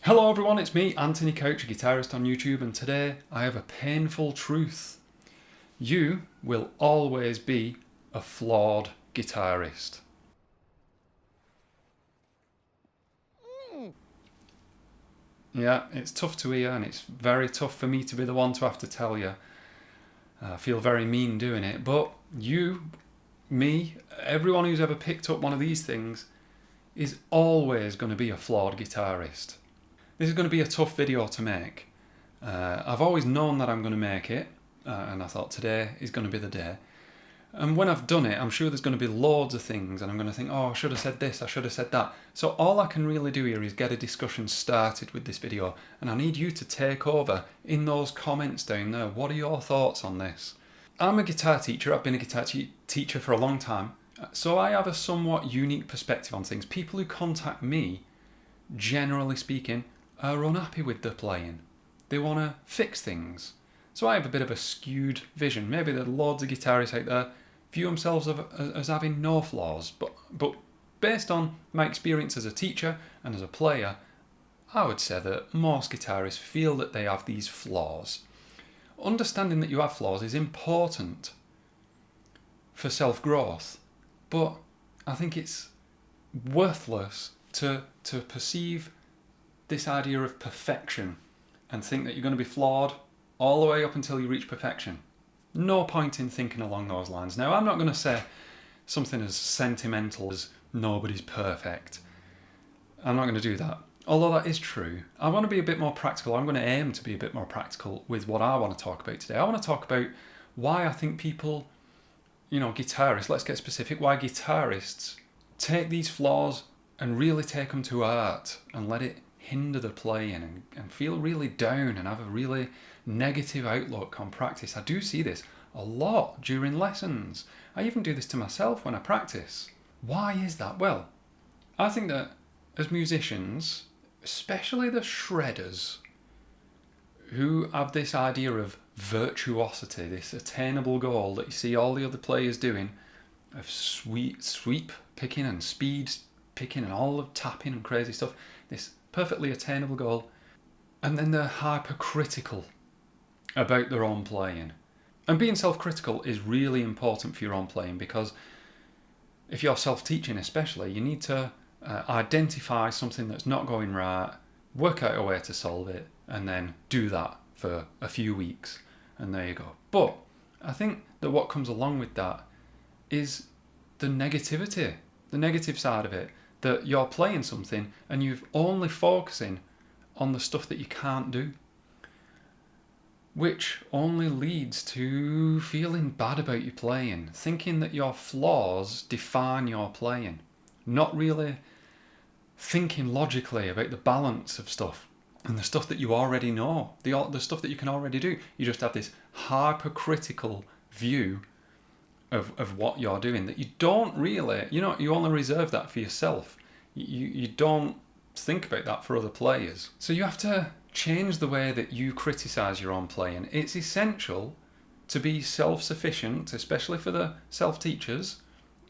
Hello everyone, it's me, Anthony Couch, Guitarist on YouTube, and today I have a painful truth. You will always be a flawed guitarist. Yeah, it's tough to hear and it's very tough for me to be the one to have to tell you. I feel very mean doing it, but you, me, everyone who's ever picked up one of these things is always going to be a flawed guitarist. This is going to be a tough video to make. I've always known that I'm going to make it, and I thought today is going to be the day. And when I've done it, I'm sure there's going to be loads of things, and I'm going to think, oh, I should have said this, I should have said that. So all I can really do here is get a discussion started with this video, and I need you to take over in those comments down there. What are your thoughts on this? I'm a guitar teacher, I've been a guitar teacher for a long time, so I have a somewhat unique perspective on things. People who contact me, generally speaking, are unhappy with their playing. They want to fix things. So I have a bit of a skewed vision. Maybe there are loads of guitarists out there view themselves as having no flaws, but based on my experience as a teacher and as a player, I would say that most guitarists feel that they have these flaws. Understanding that you have flaws is important for self-growth, but I think it's worthless to perceive this idea of perfection and think that you're going to be flawed all the way up until you reach perfection. No point in thinking along those lines. Now, I'm not going to say something as sentimental as nobody's perfect. I'm not going to do that. Although that is true. I want to be a bit more practical. I'm going to aim to be a bit more practical with what I want to talk about today. I want to talk about why I think people, guitarists, let's get specific, why guitarists take these flaws and really take them to heart and let it hinder the playing and feel really down and have a really negative outlook on practice. I do see this a lot during lessons. I even do this to myself when I practice. Why is that? Well, I think that as musicians, especially the shredders, who have this idea of virtuosity, this attainable goal that you see all the other players doing, of sweep picking and speed picking and all of tapping and crazy stuff, this perfectly attainable goal, and then they're hypocritical about their own playing. And being self-critical is really important for your own playing, because if you're self-teaching especially, you need to identify something that's not going right, work out a way to solve it, and then do that for a few weeks, and there you go. But I think that what comes along with that is the negativity, the negative side of it, that you're playing something and you're only focusing on the stuff that you can't do, which only leads to feeling bad about your playing, thinking that your flaws define your playing, not really thinking logically about the balance of stuff and the stuff that you already know, the stuff that you can already do. You just have this hypercritical view of what you're doing that you don't really, you only reserve that for yourself. You don't think about that for other players. So you have to change the way that you criticize your own playing. It's essential to be self-sufficient, especially for the self-teachers.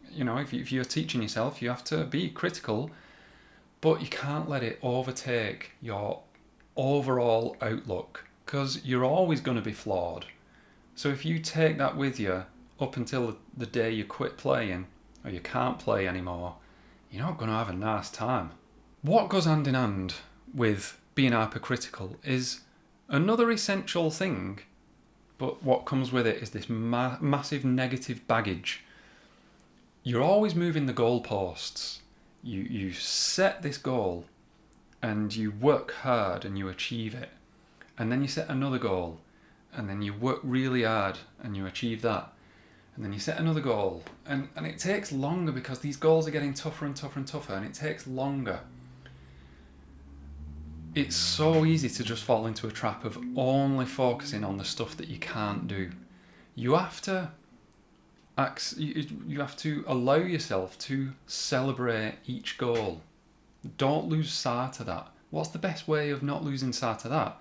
If you're teaching yourself, you have to be critical, but you can't let it overtake your overall outlook, because you're always going to be flawed. So if you take that with you up until the day you quit playing or you can't play anymore, you're not going to have a nice time. What goes hand in hand with being hypercritical is another essential thing, but what comes with it is this massive negative baggage. You're always moving the goalposts. You set this goal and you work hard and you achieve it, and then you set another goal and then you work really hard and you achieve that, and then you set another goal, and it takes longer because these goals are getting tougher and tougher and tougher, and it takes longer. It's so easy to just fall into a trap of only focusing on the stuff that you can't do. You have to allow yourself to celebrate each goal. Don't lose sight of that. What's the best way of not losing sight of that?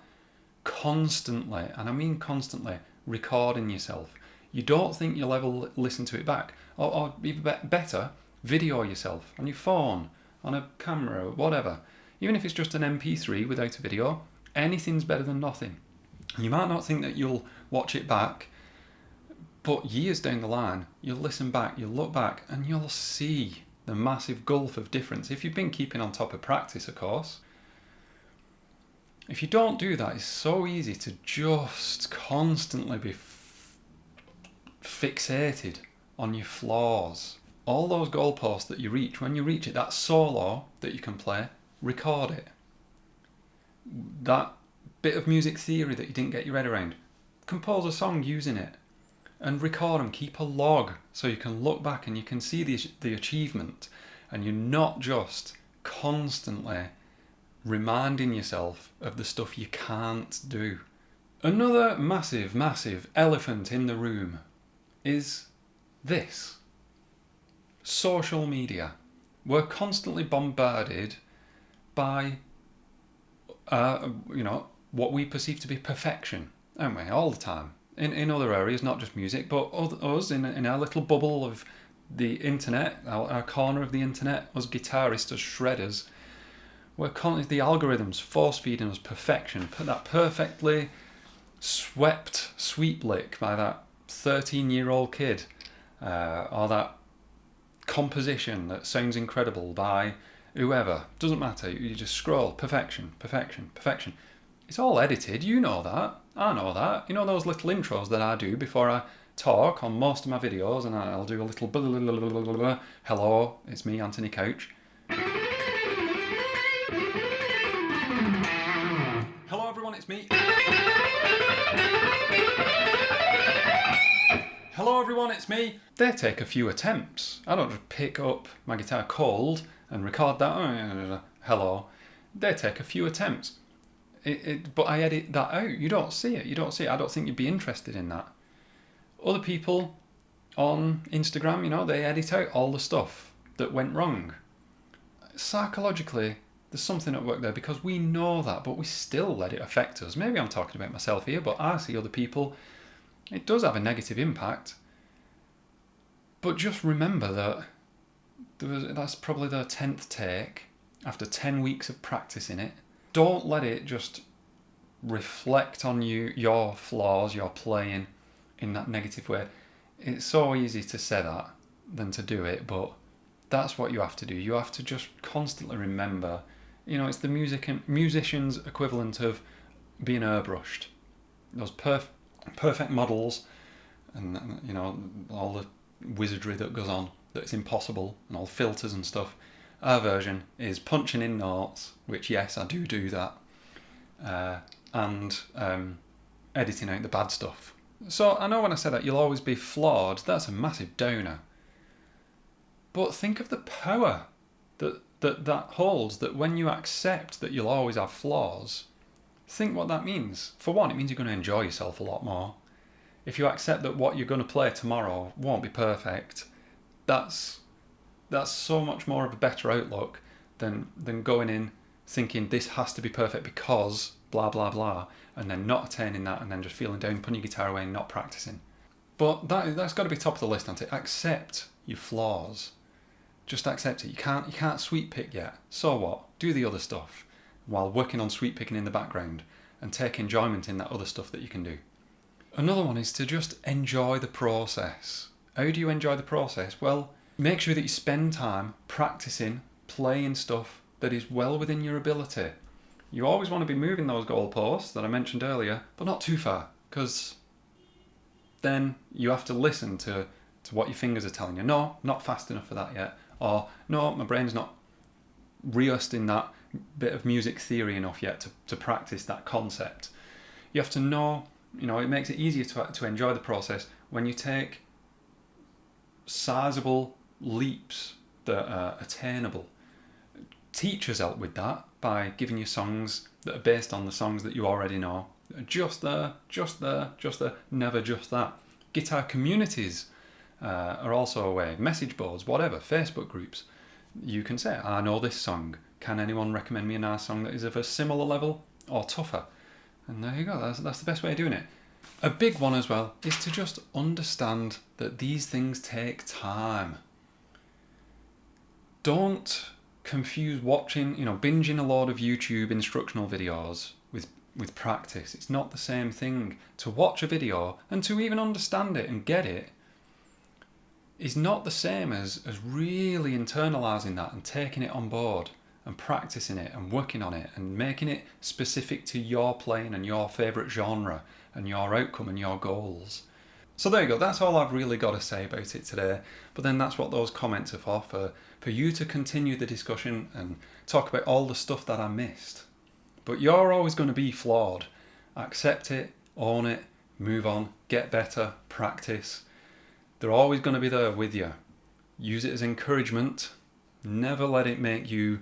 Constantly, and I mean constantly, recording yourself. You don't think you'll ever listen to it back, or even better, video yourself on your phone, on a camera, whatever. Even if it's just an MP3 without a video, anything's better than nothing. You might not think that you'll watch it back, but years down the line, you'll listen back, you'll look back, and you'll see the massive gulf of difference. If you've been keeping on top of practice, of course. If you don't do that, it's so easy to just constantly be fixated on your flaws. All those goalposts that you reach, when you reach it, that solo that you can play, record it. That bit of music theory that you didn't get your head around, compose a song using it and record them. Keep a log so you can look back and you can see the achievement, and you're not just constantly reminding yourself of the stuff you can't do. Another massive, massive elephant in the room is this. Social media. We're constantly bombarded by, what we perceive to be perfection, aren't we? All the time. In other areas, not just music, but us in our little bubble of the internet, our corner of the internet, us guitarists, us shredders. We're constantly, the algorithms force feeding us perfection. Put that perfectly swept sweep lick by that 13-year-old kid, or that composition that sounds incredible by whoever. Doesn't matter. You just scroll. Perfection, perfection, perfection. It's all edited. You know that. I know that. You know those little intros that I do before I talk on most of my videos, and I'll do a little blah, blah, blah, blah, blah, blah. Hello, it's me, Anthony Couch. Hello everyone, it's me. Hello everyone, it's me. They take a few attempts. I don't just pick up my guitar cold and record that. Hello. They take a few attempts. But I edit that out. You don't see it. I don't think you'd be interested in that. Other people on Instagram, they edit out all the stuff that went wrong. Psychologically, there's something at work there, because we know that, but we still let it affect us. Maybe I'm talking about myself here, but I see other people. It does have a negative impact. But just remember that that's probably the 10th take after 10 weeks of practicing it. Don't let it just reflect on your flaws, your playing in that negative way. It's so easy to say that than to do it, but that's what you have to do. You have to just constantly remember, it's the musician's equivalent of being airbrushed. Those perfect models and, all the wizardry that goes on, that's impossible, and all filters and stuff. Our version is punching in notes, which yes, I do that, and editing out the bad stuff. So I know when I say that you'll always be flawed, that's a massive downer. But think of the power that holds, that when you accept that you'll always have flaws, think what that means. For one, it means you're going to enjoy yourself a lot more. If you accept that what you're going to play tomorrow won't be perfect, that's so much more of a better outlook than going in thinking this has to be perfect because blah blah blah, and then not attaining that, and then just feeling down, putting your guitar away and not practicing. But that's got to be top of the list, hasn't it? Accept your flaws. Just accept it. You can't sweep pick yet. So what? Do the other stuff while working on sweep picking in the background, and take enjoyment in that other stuff that you can do. Another one is to just enjoy the process. How do you enjoy the process? Well, make sure that you spend time practicing, playing stuff that is well within your ability. You always want to be moving those goalposts that I mentioned earlier, but not too far, because then you have to listen to what your fingers are telling you. No, not fast enough for that yet. Or, no, my brain's not rehearsed in that bit of music theory enough yet to practice that concept. You have to know, it makes it easier to enjoy the process when you take sizable leaps that are attainable. Teachers help with that by giving you songs that are based on the songs that you already know. Just there, never just that. Guitar communities are also a way. Message boards, whatever, Facebook groups. You can say, I know this song. Can anyone recommend me a nice song that is of a similar level or tougher? And there you go, that's the best way of doing it. A big one as well is to just understand that these things take time. Don't confuse watching, binging a load of YouTube instructional videos with practice. It's not the same thing. To watch a video and to even understand it and get it is not the same as really internalising that and taking it on board and practicing it and working on it and making it specific to your playing and your favourite genre and your outcome and your goals. So there you go, that's all I've really got to say about it today. But then that's what those comments are for you to continue the discussion and talk about all the stuff that I missed. But you're always going to be flawed. Accept it, own it, move on, get better, practice. They're always going to be there with you. Use it as encouragement. Never let it make you,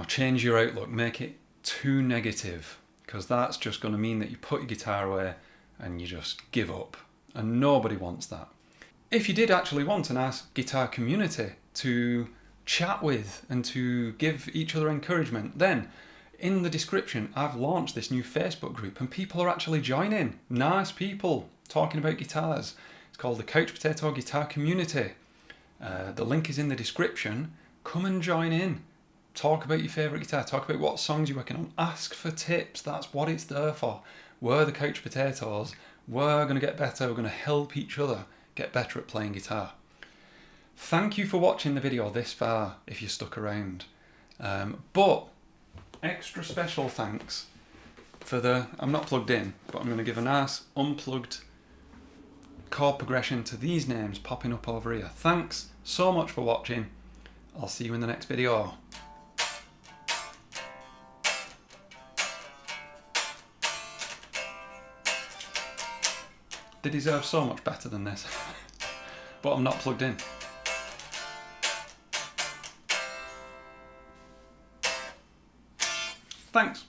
change your outlook, make it too negative, because that's just going to mean that you put your guitar away and you just give up. And nobody wants that. If you did actually want a nice guitar community to chat with and to give each other encouragement, then in the description I've launched this new Facebook group and people are actually joining. Nice people talking about guitars. It's called the Couch Potato Guitar Community. The link is in the description. Come and join in. Talk about your favourite guitar. Talk about what songs you're working on. Ask for tips. That's what it's there for. We're the Couch Potatoes. We're going to get better. We're going to help each other get better at playing guitar. Thank you for watching the video this far, if you stuck around. But extra special thanks for I'm not plugged in, but I'm going to give a nice unplugged chord progression to these names popping up over here. Thanks so much for watching. I'll see you in the next video. They deserve so much better than this, but I'm not plugged in. Thanks.